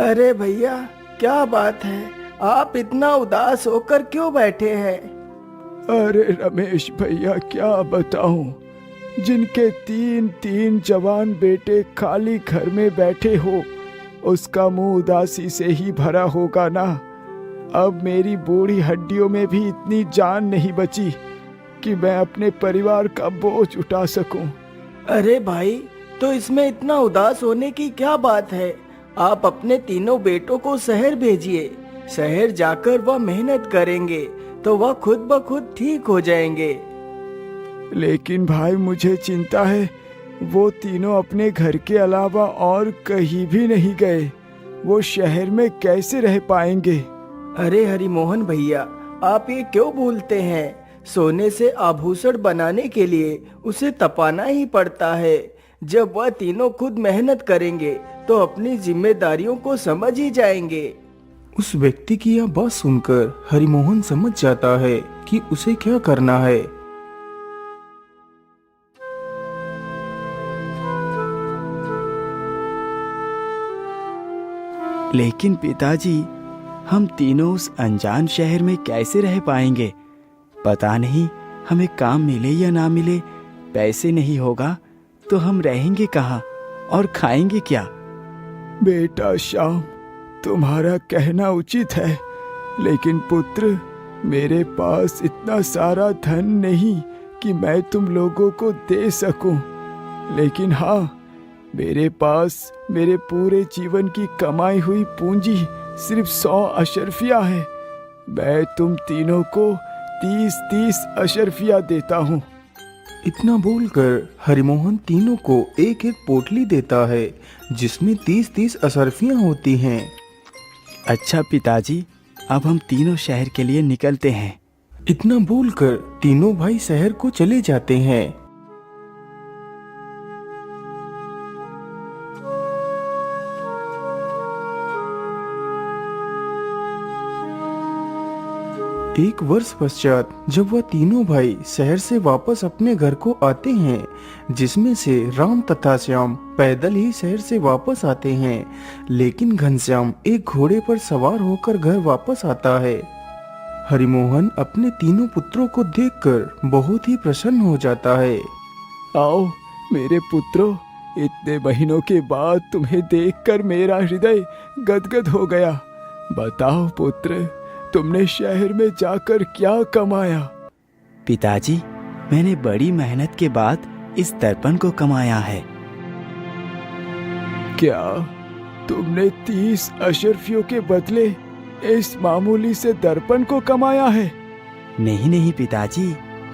अरे भैया, क्या बात है? आप इतना उदास होकर क्यों बैठे हैं? अरे रमेश भैया, क्या बताऊं। जिनके तीन तीन जवान बेटे खाली घर में बैठे हो, उसका मुंह उदासी से ही भरा होगा ना। अब मेरी बूढ़ी हड्डियों में भी इतनी जान नहीं बची कि मैं अपने परिवार का बोझ उठा सकूं। अरे भाई, तो इसमें इतना उदास होने की क्या बात है? आप अपने तीनों बेटों को शहर भेजिए। शहर जाकर वह मेहनत करेंगे तो वह खुद ब खुद ठीक हो जाएंगे। लेकिन भाई, मुझे चिंता है। वो तीनों अपने घर के अलावा और कहीं भी नहीं गए। वो शहर में कैसे रह पाएंगे? अरे हरिमोहन भैया, आप ये क्यों भूलते हैं? सोने से आभूषण बनाने के लिए उसे तपाना ही पड़ता है। जब वह तीनों खुद मेहनत करेंगे तो अपनी जिम्मेदारियों को समझ ही जाएंगे। उस व्यक्ति की यह बात सुनकर हरिमोहन समझ जाता है कि उसे क्या करना है। लेकिन पिताजी, हम तीनों उस अनजान शहर में कैसे रह पाएंगे? पता नहीं हमें काम मिले या ना मिले। पैसे नहीं होगा तो हम रहेंगे कहाँ और खाएंगे क्या? बेटा श्याम, तुम्हारा कहना उचित है, लेकिन पुत्र, मेरे पास इतना सारा धन नहीं कि मैं तुम लोगों को दे सकूं। लेकिन हाँ, मेरे पास मेरे पूरे जीवन की कमाई हुई पूंजी सिर्फ 100 अशर्फिया है। मैं तुम तीनों को 30-30 अशर्फिया देता हूँ। इतना बोलकर हरिमोहन तीनों को एक एक पोटली देता है जिसमें 30-30 अशर्फियां होती हैं। अच्छा पिताजी, अब हम तीनों शहर के लिए निकलते हैं। इतना बोलकर तीनों भाई शहर को चले जाते हैं। एक वर्ष पश्चात जब वह तीनों भाई शहर से वापस अपने घर को आते हैं, जिसमें से राम तथा श्याम पैदल ही शहर से वापस आते हैं, लेकिन घनश्याम एक घोड़े पर सवार होकर घर वापस आता है। हरिमोहन अपने तीनों पुत्रों को देखकर बहुत ही प्रसन्न हो जाता है। आओ मेरे पुत्रों, इतने महीनों के बाद तुम्हें देखकर मेरा हृदय गदगद हो गया। बताओ पुत्र, तुमने शहर में जाकर क्या कमाया? पिताजी, मैंने बड़ी मेहनत के बाद इस दर्पण को कमाया है। क्या तुमने 30 अशर्फियों के बदले इस मामूली से दर्पण को कमाया है? नहीं नहीं पिताजी,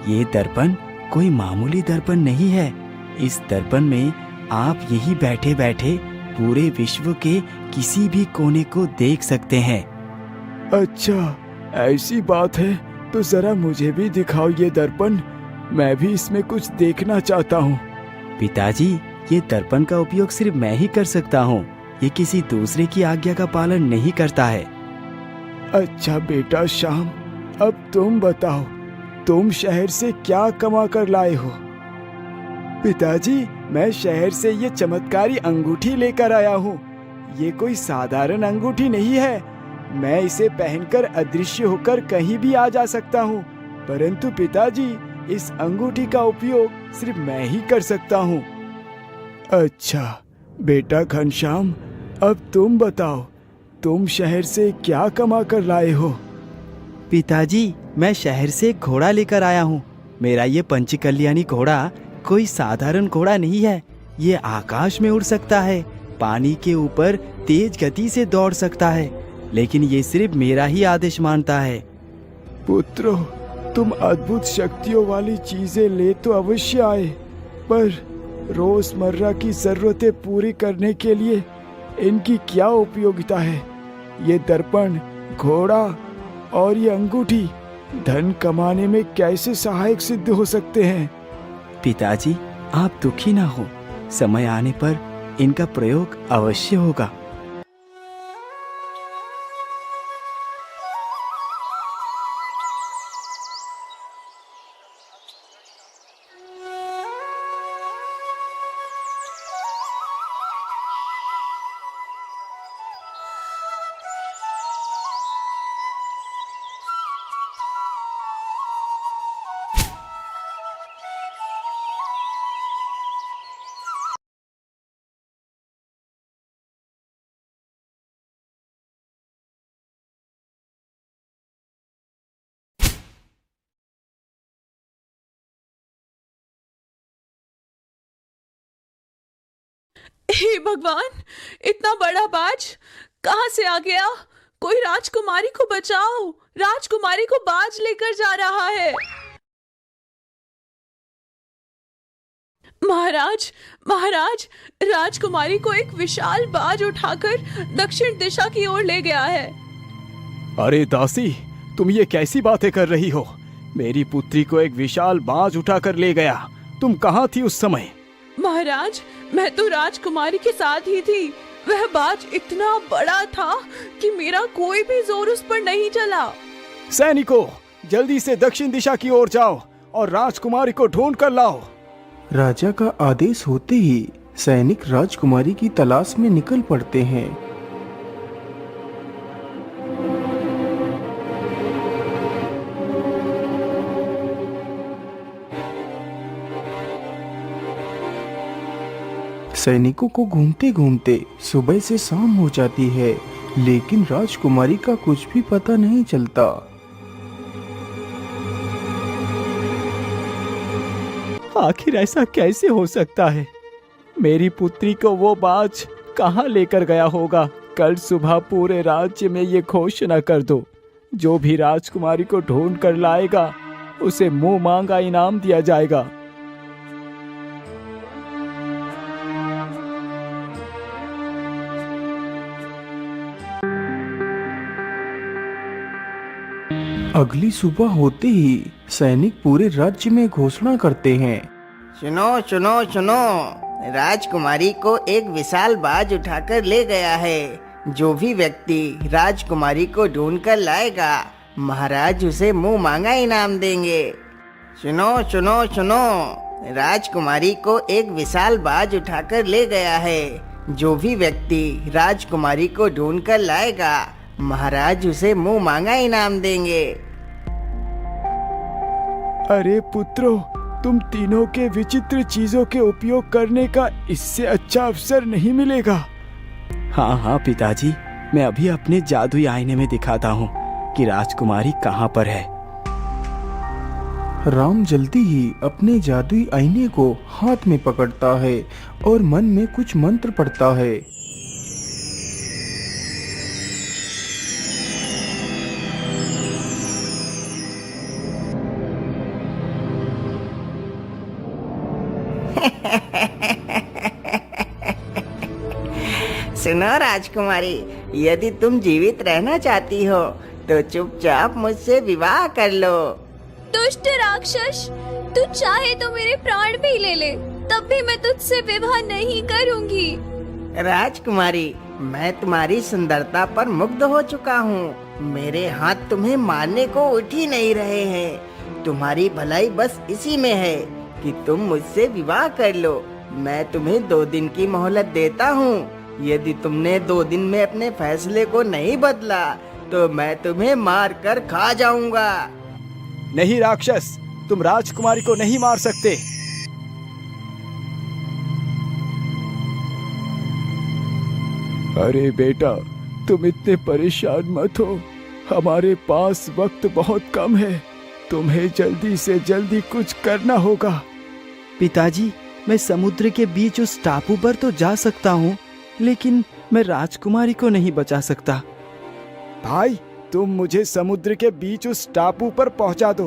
ये दर्पण कोई मामूली दर्पण नहीं है। इस दर्पण में आप यही बैठे बैठे पूरे विश्व के किसी भी कोने को देख सकते हैं। अच्छा, ऐसी बात है तो जरा मुझे भी दिखाओ ये दर्पण। मैं भी इसमें कुछ देखना चाहता हूँ। पिताजी, ये दर्पण का उपयोग सिर्फ मैं ही कर सकता हूँ। ये किसी दूसरे की आज्ञा का पालन नहीं करता है। अच्छा बेटा श्याम, अब तुम बताओ, तुम शहर से क्या कमा कर लाए हो? पिताजी, मैं शहर से ये चमत्कारी अंगूठी लेकर आया हूँ। ये कोई साधारण अंगूठी नहीं है। मैं इसे पहनकर अदृश्य होकर कहीं भी आ जा सकता हूँ। परंतु पिताजी, इस अंगूठी का उपयोग सिर्फ मैं ही कर सकता हूँ। अच्छा बेटा घनश्याम, अब तुम बताओ, तुम शहर से क्या कमा कर लाए हो? पिताजी, मैं शहर से एक घोड़ा लेकर आया हूँ। मेरा ये पंचकल्याणी घोड़ा कोई साधारण घोड़ा नहीं है। ये आकाश में उड़ सकता है, पानी के ऊपर तेज गति से दौड़ सकता है, लेकिन ये सिर्फ मेरा ही आदेश मानता है। पुत्रो, तुम अद्भुत शक्तियों वाली चीजें ले तो अवश्य आए, पर रोजमर्रा की जरूरतें पूरी करने के लिए इनकी क्या उपयोगिता है? ये दर्पण, घोड़ा और ये अंगूठी धन कमाने में कैसे सहायक सिद्ध हो सकते हैं? पिताजी, आप दुखी ना हो। समय आने पर इनका प्रयोग अवश्य होगा। हे भगवान, इतना बड़ा बाज कहां से आ गया? कोई राजकुमारी को बचाओ, राजकुमारी को बाज लेकर जा रहा है। महाराज, महाराज, राजकुमारी को एक विशाल बाज उठाकर दक्षिण दिशा की ओर ले गया है। अरे दासी, तुम ये कैसी बातें कर रही हो? मेरी पुत्री को एक विशाल बाज उठाकर ले गया। तुम कहाँ थी उस समय? महाराज, मैं तो राजकुमारी के साथ ही थी। वह बाज इतना बड़ा था कि मेरा कोई भी जोर उस पर नहीं चला। सैनिकों, जल्दी से दक्षिण दिशा की ओर जाओ और राजकुमारी को ढूंढ कर लाओ। राजा का आदेश होते ही सैनिक राजकुमारी की तलाश में निकल पड़ते हैं। सैनिकों को घूमते घूमते सुबह से शाम हो जाती है, लेकिन राजकुमारी का कुछ भी पता नहीं चलता। आखिर ऐसा कैसे हो सकता है? मेरी पुत्री को वो बाज कहाँ लेकर गया होगा? कल सुबह पूरे राज्य में ये घोषणा कर दो, जो भी राजकुमारी को ढूंढ कर लाएगा उसे मुंह मांगा इनाम दिया जाएगा। अगली सुबह होते ही सैनिक पूरे राज्य में घोषणा करते हैं। सुनो सुनो सुनो, राजकुमारी को एक विशाल बाज उठाकर ले गया है। जो भी व्यक्ति राजकुमारी को ढूंढ कर लाएगा, महाराज उसे मुंह मांगा इनाम देंगे। सुनो सुनो सुनो, राजकुमारी को एक विशाल बाज उठाकर ले गया है। जो भी व्यक्ति राजकुमारी को ढूंढ कर लाएगा, महाराज उसे मुंह मांगा इनाम देंगे। अरे पुत्रों, तुम तीनों के विचित्र चीजों के उपयोग करने का इससे अच्छा अवसर नहीं मिलेगा। हाँ हाँ पिताजी, मैं अभी अपने जादुई आईने में दिखाता हूँ कि राजकुमारी कहाँ पर है। राम जल्दी ही अपने जादुई आईने को हाथ में पकड़ता है और मन में कुछ मंत्र पढ़ता है। सुनो राजकुमारी, यदि तुम जीवित रहना चाहती हो तो चुपचाप मुझसे विवाह कर लो। दुष्ट राक्षस, तू चाहे तो मेरे प्राण भी ले ले, तब भी मैं तुझसे विवाह नहीं करूंगी। राजकुमारी, मैं तुम्हारी सुंदरता पर मुग्ध हो चुका हूँ। मेरे हाथ तुम्हें मारने को उठ ही नहीं रहे हैं। तुम्हारी भलाई बस इसी में है कि तुम मुझसे विवाह कर लो। मैं तुम्हें 2 दिन की मोहलत देता हूँ। यदि तुमने 2 दिन में अपने फैसले को नहीं बदला तो मैं तुम्हें मार कर खा जाऊंगा। नहीं राक्षस, तुम राजकुमारी को नहीं मार सकते। अरे बेटा, तुम इतने परेशान मत हो। हमारे पास वक्त बहुत कम है। तुम्हें जल्दी से जल्दी कुछ करना होगा। पिताजी, मैं समुद्र के बीच उस टापू पर तो जा सकता हूँ, लेकिन मैं राजकुमारी को नहीं बचा सकता। भाई, तुम मुझे समुद्र के बीच उस टापू पर पहुंचा दो।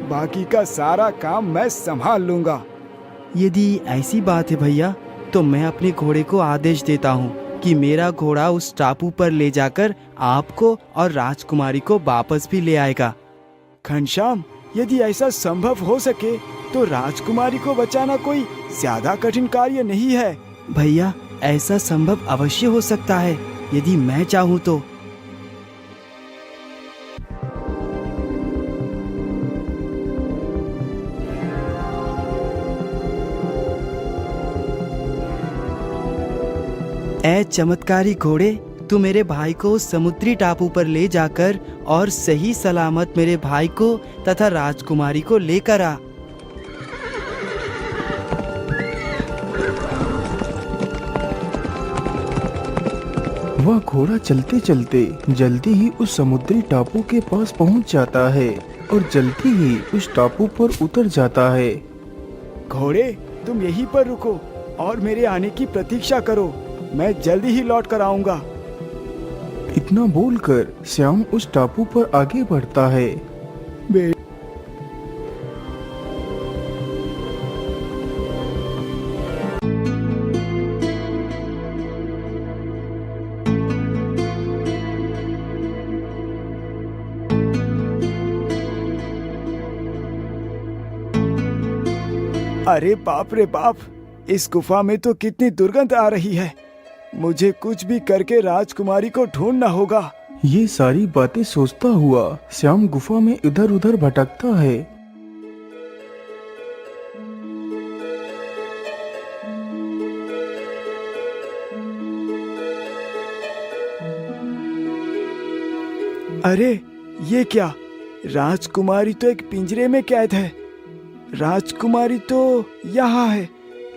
बाकी का सारा काम मैं संभाल लूंगा। यदि ऐसी बात है भैया, तो मैं अपने घोड़े को आदेश देता हूँ कि मेरा घोड़ा उस टापू पर ले जाकर आपको और राजकुमारी को वापस भी ले आएगा। घनश्याम, यदि ऐसा संभव हो सके तो राजकुमारी को बचाना कोई ज्यादा कठिन कार्य नहीं है। भैया, ऐसा संभव अवश्य हो सकता है, यदि मैं चाहूँ तो। ऐ चमत्कारी घोड़े, तू मेरे भाई को समुद्री टापू पर ले जाकर और सही सलामत मेरे भाई को तथा राजकुमारी को लेकर आ। वह घोड़ा चलते चलते जल्दी ही उस समुद्री टापू के पास पहुंच जाता है और जल्दी ही उस टापू पर उतर जाता है। घोड़े, तुम यहीं पर रुको। और मेरे आने की प्रतीक्षा करो। मैं जल्दी ही लौट कर आऊंगा। इतना बोलकर श्याम उस टापू पर आगे बढ़ता है। अरे बाप रे बाप, इस गुफा में तो कितनी दुर्गंध आ रही है। मुझे कुछ भी करके राजकुमारी को ढूंढना होगा। ये सारी बातें सोचता हुआ श्याम गुफा में इधर उधर भटकता है। अरे ये क्या, राजकुमारी तो एक पिंजरे में कैद है। राजकुमारी तो यहाँ है,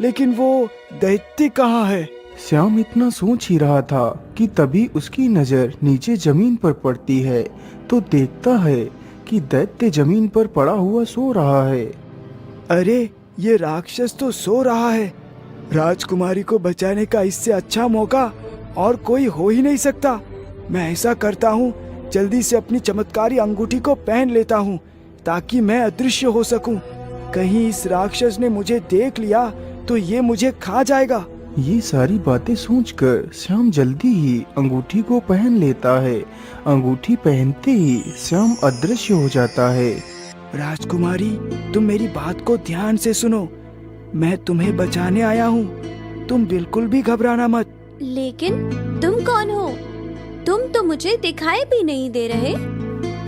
लेकिन वो दैत्य कहाँ है? श्याम इतना सोच ही रहा था कि तभी उसकी नजर नीचे जमीन पर पड़ती है तो देखता है कि दैत्य जमीन पर पड़ा हुआ सो रहा है। अरे ये राक्षस तो सो रहा है। राजकुमारी को बचाने का इससे अच्छा मौका और कोई हो ही नहीं सकता। मैं ऐसा करता हूँ, जल्दी से अपनी चमत्कारी अंगूठी को पहन लेता हूँ ताकि मैं अदृश्य हो सकूं। कहीं इस राक्षस ने मुझे देख लिया तो ये मुझे खा जाएगा। ये सारी बातें सोचकर श्याम जल्दी ही अंगूठी को पहन लेता है। अंगूठी पहनते ही श्याम अदृश्य हो जाता है। राजकुमारी, तुम मेरी बात को ध्यान से सुनो। मैं तुम्हें बचाने आया हूँ। तुम बिल्कुल भी घबराना मत। लेकिन तुम कौन हो? तुम तो मुझे दिखाई भी नहीं दे रहे।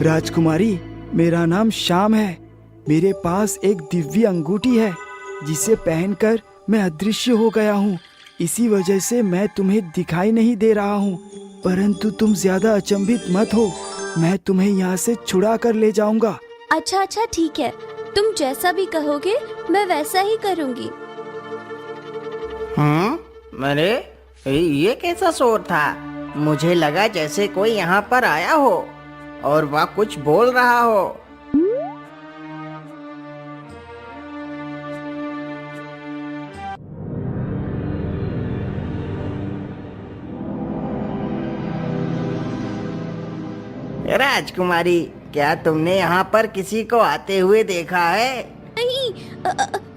राजकुमारी, मेरा नाम श्याम है। मेरे पास एक दिव्य अंगूठी है जिसे पहनकर मैं अदृश्य हो गया हूँ। इसी वजह से मैं तुम्हें दिखाई नहीं दे रहा हूँ। परंतु तुम ज्यादा अचंभित मत हो, मैं तुम्हें यहाँ से छुड़ा कर ले जाऊंगा। अच्छा अच्छा ठीक है, तुम जैसा भी कहोगे मैं वैसा ही करूँगी। अरे ये कैसा शोर था? मुझे लगा जैसे कोई यहाँ पर आया हो और वह कुछ बोल रहा हो। राजकुमारी, क्या तुमने यहाँ पर किसी को आते हुए देखा है? नहीं,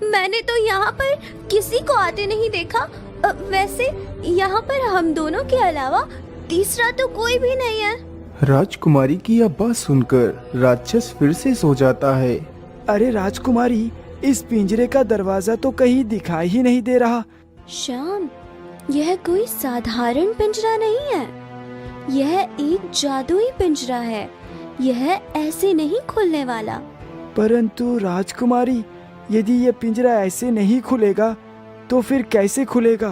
मैंने तो यहाँ पर किसी को आते नहीं देखा। वैसे यहाँ पर हम दोनों के अलावा तीसरा तो कोई भी नहीं है। राजकुमारी की यह बात सुनकर राक्षस फिर से सो जाता है। अरे राजकुमारी, इस पिंजरे का दरवाजा तो कहीं दिखाई ही नहीं दे रहा। श्याम, यह कोई साधारण पिंजरा नहीं है। यह एक जादुई पिंजरा है। यह ऐसे नहीं खुलने वाला। परंतु राजकुमारी, यदि ये पिंजरा ऐसे नहीं खुलेगा तो फिर कैसे खुलेगा?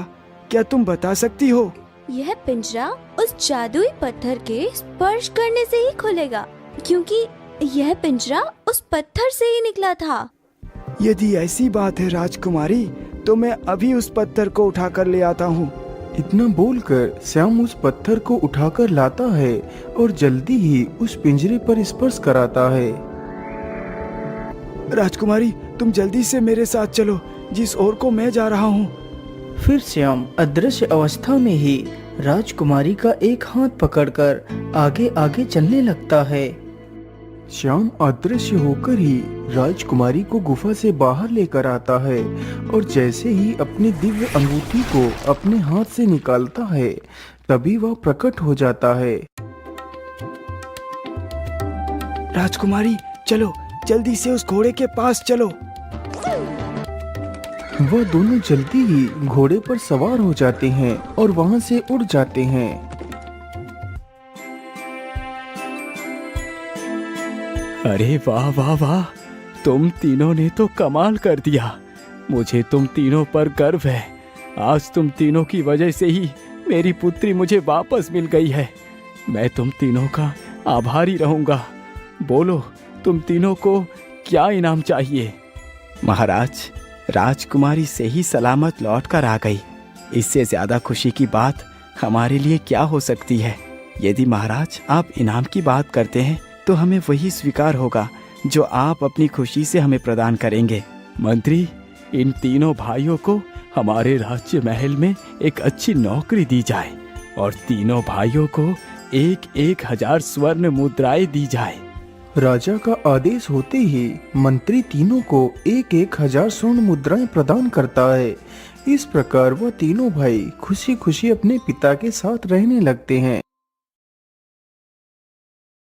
क्या तुम बता सकती हो? यह पिंजरा उस जादुई पत्थर के स्पर्श करने से ही खुलेगा, क्योंकि यह पिंजरा उस पत्थर से ही निकला था। यदि ऐसी बात है राजकुमारी, तो मैं अभी उस पत्थर को उठाकर ले आता हूँ। इतना बोलकर श्याम उस पत्थर को उठाकर लाता है और जल्दी ही उस पिंजरे पर स्पर्श कराता है। राजकुमारी, तुम जल्दी से मेरे साथ चलो, जिस ओर को मैं जा रहा हूँ। फिर श्याम अदृश्य अवस्था में ही राजकुमारी का एक हाथ पकड़कर आगे आगे चलने लगता है। श्याम अदृश्य होकर ही राजकुमारी को गुफा से बाहर लेकर आता है और जैसे ही अपनी दिव्य अंगूठी को अपने हाथ से निकालता है तभी वह प्रकट हो जाता है। राजकुमारी, चलो जल्दी से उस घोड़े के पास चलो। वह दोनों जल्दी ही घोड़े पर सवार हो जाते हैं और वहां से उड़ जाते हैं। अरे वाह वाह वाह, तुम तीनों ने तो कमाल कर दिया। मुझे तुम तीनों पर गर्व है। आज तुम तीनों की वजह से ही मेरी पुत्री मुझे वापस मिल गई है। मैं तुम तीनों का आभारी रहूंगा। बोलो, तुम तीनों को क्या इनाम चाहिए? महाराज, राजकुमारी से ही सलामत लौट कर आ गई। इससे ज्यादा खुशी की बात हमारे लिए क्या हो सकती है? यदि महाराज आप इनाम की बात करते हैं तो हमें वही स्वीकार होगा जो आप अपनी खुशी से हमें प्रदान करेंगे। मंत्री, इन तीनों भाइयों को हमारे राज्य महल में एक अच्छी नौकरी दी जाए और तीनों भाइयों को 1,000 स्वर्ण मुद्राएं दी जाए। राजा का आदेश होते ही मंत्री तीनों को 1,000 स्वर्ण मुद्राएं प्रदान करता है। इस प्रकार वह तीनों भाई खुशी खुशी अपने पिता के साथ रहने लगते हैं।